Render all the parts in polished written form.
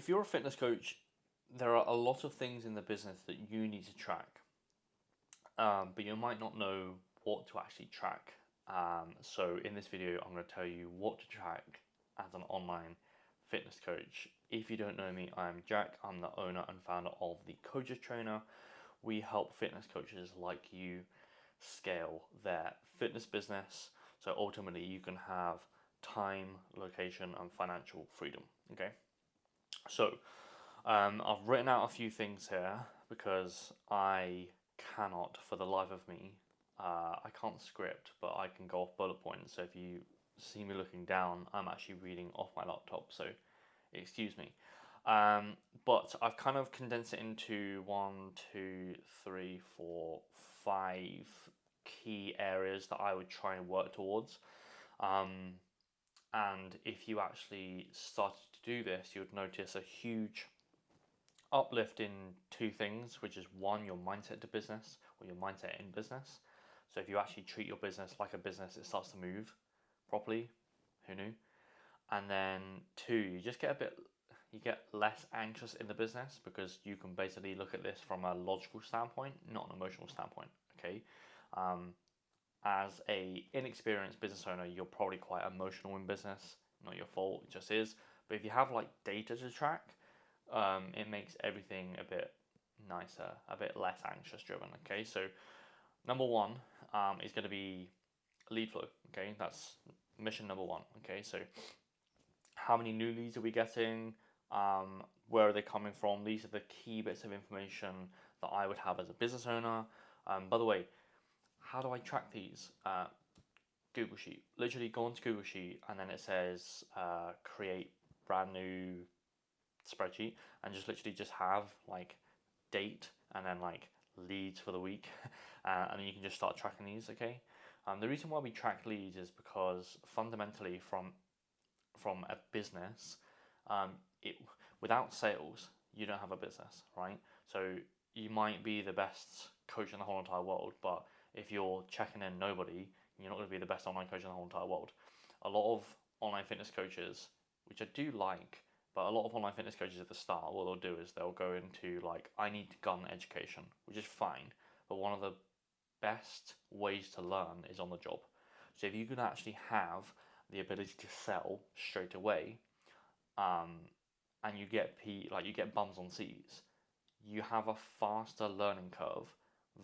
if you're a fitness coach, there are a lot of things in the business that you need to track, but you might not know what to actually track. So in this video, I'm going to tell you what to track as an online fitness coach. If you don't know me, I'm Jack. I'm the owner and founder of The Coaches Trainer. We help fitness coaches like you scale their fitness business, so ultimately you can have time, location, and financial freedom. Okay, so I've written out a few things here because I cannot, for the life of me, I can't script, but I can go off bullet points. So if you see me looking down, I'm actually reading off my laptop, so excuse me. But I've kind of condensed it into 5 key areas that I would try and work towards. And if you actually started to do this, you would notice a huge uplift in two things, which is one, your mindset to business, or your mindset in business. So if you actually treat your business like a business, it starts to move properly. Who knew? And then two, you get less anxious in the business because you can basically look at this from a logical standpoint, not an emotional standpoint. Okay. As a inexperienced business owner, you're probably quite emotional in business. Not your fault, it just is. But if you have like data to track, it makes everything a bit nicer, a bit less anxious driven. Okay, so number one is going to be lead flow. Okay, that's mission number one. Okay, so how many new leads are we getting? Where are they coming from? These are the key bits of information that I would have as a business owner. By the way, how do I track these? Google Sheet. Literally go onto Google Sheet and then it says create brand new spreadsheet, and just literally just have like date and then like leads for the week, and then you can just start tracking these. Okay. The reason why we track leads is because fundamentally from a business, it without sales you don't have a business, right? So you might be the best coach in the whole entire world, but if you're checking in nobody, you're not going to be the best online coach in the whole entire world. A lot of online fitness coaches, which I do like, but a lot of online fitness coaches at the start, what they'll do is they'll go into like, I need gun education, which is fine, but one of the best ways to learn is on the job. So if you can actually have the ability to sell straight away, and you get you get bums on seats, you have a faster learning curve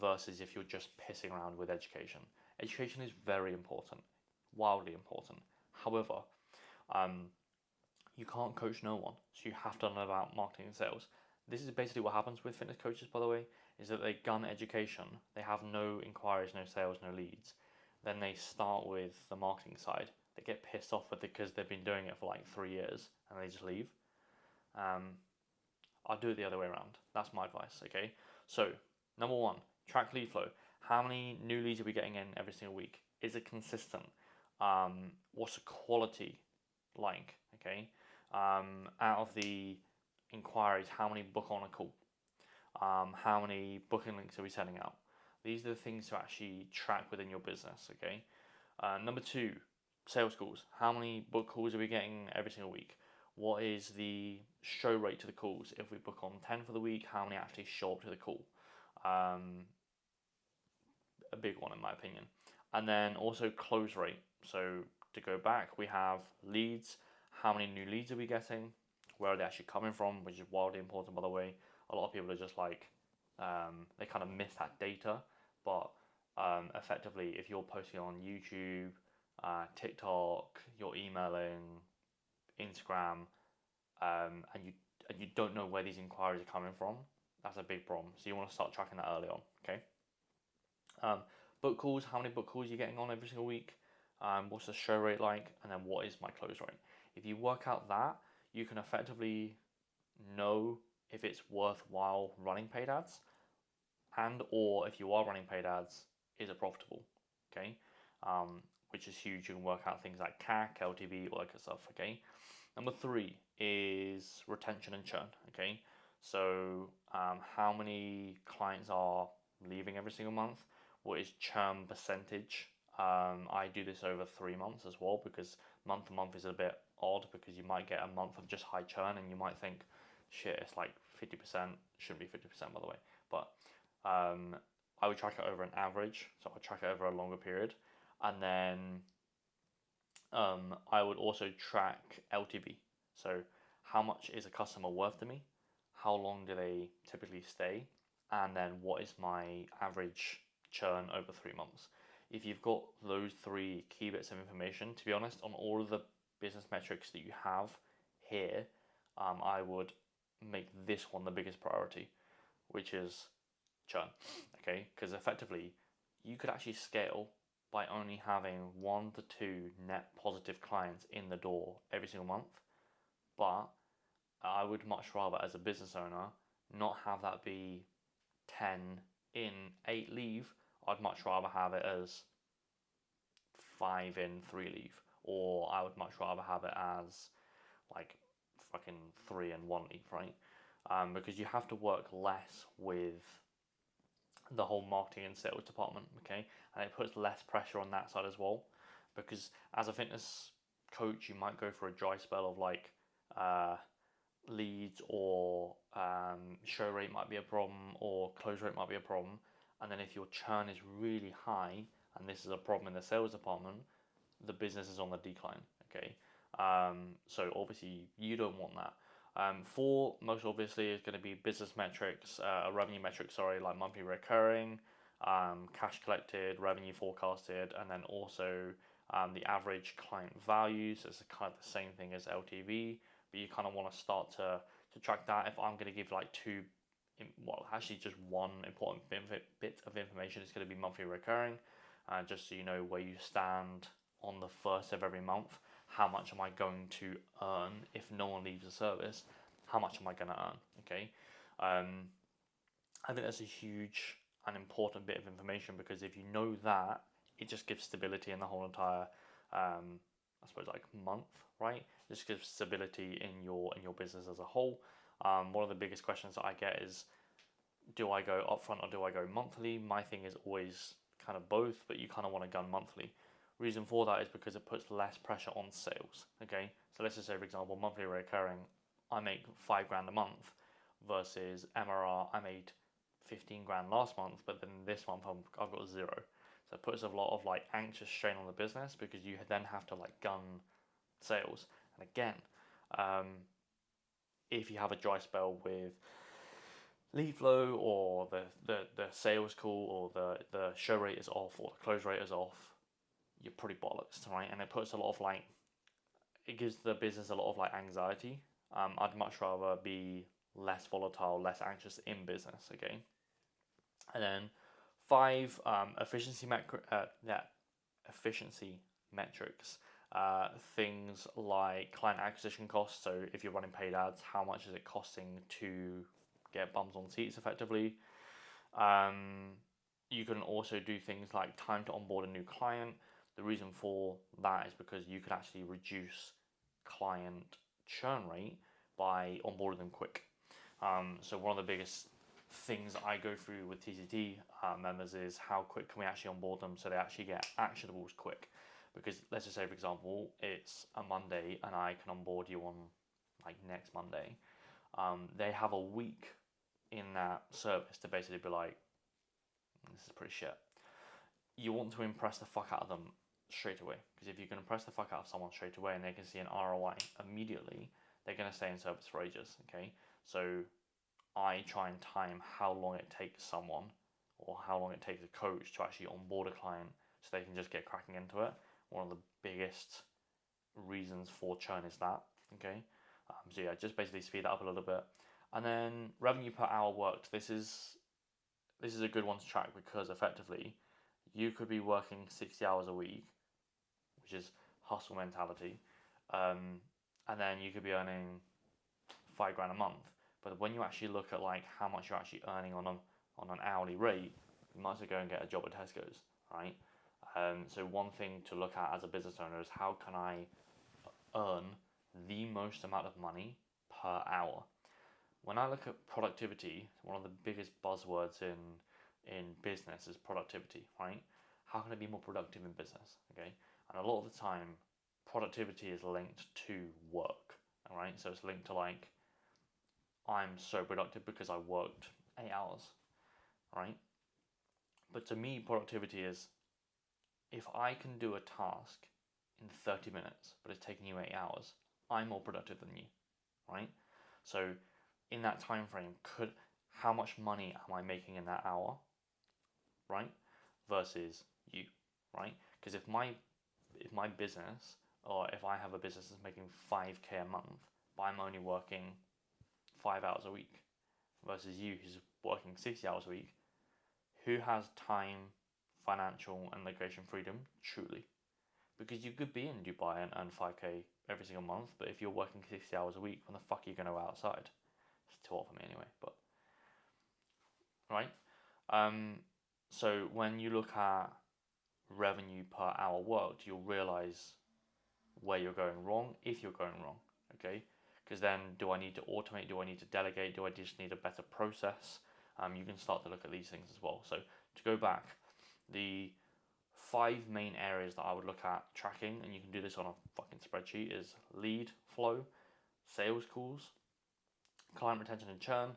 versus if you're just pissing around with education. Education is very important, wildly important. However, you can't coach no one, so you have to learn about marketing and sales. This is basically what happens with fitness coaches, by the way, is that they gun education, they have no inquiries, no sales, no leads. Then they start with the marketing side. They get pissed off with it because they've been doing it for like 3 years and they just leave. I'll do it the other way around. That's my advice, okay? So, number one, track lead flow. How many new leads are we getting in every single week? Is it consistent? What's the quality like, okay? Out of the inquiries, how many book on a call? How many booking links are we sending out? These are the things to actually track within your business, okay? Number two, sales calls. How many book calls are we getting every single week? What is the show rate to the calls? If we book on 10 for the week, how many actually show up to the call? A big one in my opinion. And then also close rate. So to go back, we have leads. How many new leads are we getting? Where are they actually coming from? Which is wildly important, by the way. A lot of people are just like, they kind of miss that data. But effectively, if you're posting on YouTube, TikTok, you're emailing, Instagram, and you don't know where these inquiries are coming from, that's a big problem. So you want to start tracking that early on, okay? Book calls, how many book calls are you getting on every single week? What's the show rate like? And then what is my close rate? If you work out that, you can effectively know if it's worthwhile running paid ads, and or if you are running paid ads, is it profitable? Okay, which is huge. You can work out things like CAC, LTV, all that kind of stuff. Okay. Number three is retention and churn. Okay, so how many clients are leaving every single month? What is churn percentage? I do this over 3 months as well, because month to month is a bit odd, because you might get a month of just high churn and you might think, shit, it's like 50%. Shouldn't be 50% by the way, but I would track it over an average. So I would track it over a longer period, and then I would also track LTV. So how much is a customer worth to me? How long do they typically stay? And then what is my average churn over 3 months? If you've got those three key bits of information, to be honest, on all of the business metrics that you have here, I would make this one the biggest priority, which is churn. Okay, because effectively you could actually scale by only having 1 to 2 net positive clients in the door every single month. But I would much rather, as a business owner, not have that be 10 in, 8 leave. I'd much rather have it as 5 in, 3 leave. Or I would much rather have it as like fucking 3 and 1 leave, right? Because you have to work less with the whole marketing and sales department, okay? And it puts less pressure on that side as well. Because as a fitness coach, you might go for a dry spell of like leads, or show rate might be a problem, or close rate might be a problem. And then if your churn is really high, and this is a problem in the sales department, the business is on the decline, okay? So obviously you don't want that. Four, most obviously, is going to be business metrics, revenue metrics, sorry, like monthly recurring, cash collected, revenue forecasted, and then also the average client values. It's kind of the same thing as LTV, but you kind of want to start to track that. If I'm going to give like two, well, actually just one important bit of information, it's going to be monthly recurring, just so you know where you stand on the first of every month. How much am I going to earn if no one leaves the service? How much am I going to earn? Okay, I think that's a huge and important bit of information, because if you know that, it just gives stability in the whole entire, I suppose, like month, right? It just gives stability in your business as a whole. One of the biggest questions that I get is, do I go upfront or do I go monthly? My thing is always kind of both, but you kind of want to gun monthly. Reason for that is because it puts less pressure on sales. Okay, so let's just say, for example, monthly recurring, I make $5 grand a month, versus MRR, I made 15 grand last month, but then this month I've got zero. So it puts a lot of like anxious strain on the business, because you then have to like gun sales. And again, if you have a dry spell with lead flow, or the sales call, or the show rate is off, or the close rate is off, you're pretty bollocks, right? And it puts a lot of like, it gives the business a lot of like anxiety. I'd much rather be less volatile, less anxious in business, okay? And then 5, efficiency metrics. Things like client acquisition costs. So if you're running paid ads, how much is it costing to get bums on seats effectively? You can also do things like time to onboard a new client. The reason for that is because you could actually reduce client churn rate by onboarding them quick. So one of the biggest things that I go through with TCT members is how quick can we actually onboard them so they actually get actionables quick. Because let's just say, for example, it's a Monday and I can onboard you on like next Monday. They have a week in that service to basically be like, this is pretty shit. You want to impress the fuck out of them straight away, because if you can impress the fuck out of someone straight away and they can see an ROI immediately, they're going to stay in service for ages. Okay, so I try and time how long it takes someone, or how long it takes a coach to actually onboard a client, so they can just get cracking into it. One of the biggest reasons for churn is that. Okay, so yeah, just basically speed that up a little bit. And then revenue per hour worked. This is a good one to track, because effectively you could be working 60 hours a week, which is hustle mentality, and then you could be earning $5 grand a month. But when you actually look at like how much you're actually earning on an hourly rate, you might as well go and get a job at Tesco's, right? So one thing to look at as a business owner is, how can I earn the most amount of money per hour? When I look at productivity, one of the biggest buzzwords in business is productivity, right? How can I be more productive in business? Okay, and a lot of the time, productivity is linked to work, all right? So it's linked to like, I'm so productive because I worked 8 hours, right? But to me, productivity is if I can do a task in 30 minutes, but it's taking you 8 hours, I'm more productive than you, right? So in that time frame, how much money am I making in that hour, right? Versus you, right? Because if my business, or if I have a business that's making 5K a month, but I'm only working 5 hours a week, versus you who's working 60 hours a week, who has time, financial, and location freedom truly? Because you could be in Dubai and earn 5K every single month, but if you're working 60 hours a week, when the fuck are you going to go outside? It's too hot for me anyway, but right? Um, so when you look at revenue per hour worked, you'll realize where you're going wrong, if you're going wrong, okay? Because then, do I need to automate? Do I need to delegate? Do I just need a better process? You can start to look at these things as well. So to go back, the 5 main areas that I would look at tracking, and you can do this on a fucking spreadsheet, is lead flow, sales calls, client retention and churn,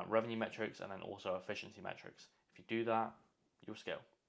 revenue metrics, and then also efficiency metrics. If you do that, you'll scale.